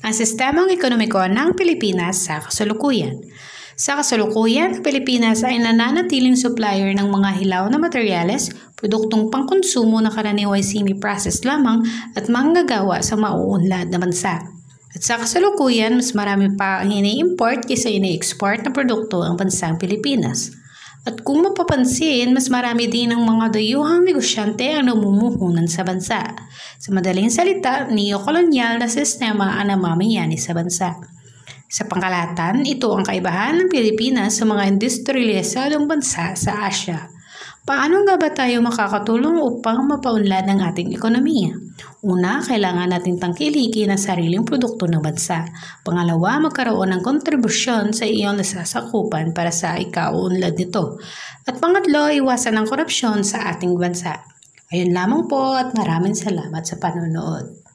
ang sistemang ekonomiko ng Pilipinas sa kasalukuyan. Sa kasalukuyan, ang Pilipinas ay nananatiling supplier ng mga hilaw na materyales, produktong pangkonsumo na karaniwang semi-processed lamang at manggagawa sa mauunlad na bansa. At sa kasalukuyan, mas marami pa ang ini-import kaysa ini-export na produkto ang bansang Pilipinas. At kung mapapansin, mas marami din ang mga dayuhang negosyante ang namumuhunan sa bansa. Sa madaling salita, neo-kolonyal na sistema ang namamayani sa bansa. Sa pangkalahatan, ito ang kaibahan ng Pilipinas sa mga industrialisadong bansa sa Asia. Paano nga ba tayo makakatulong upang mapaunlad ang ating ekonomiya? Una, kailangan natin tangkilikin ang sariling produkto ng bansa. Pangalawa, magkaroon ng kontribusyon sa iyong nasasakupan para sa ikauunlad nito. At pangatlo, iwasan ang korupsyon sa ating bansa. Ayun lamang po at maraming salamat sa panonood.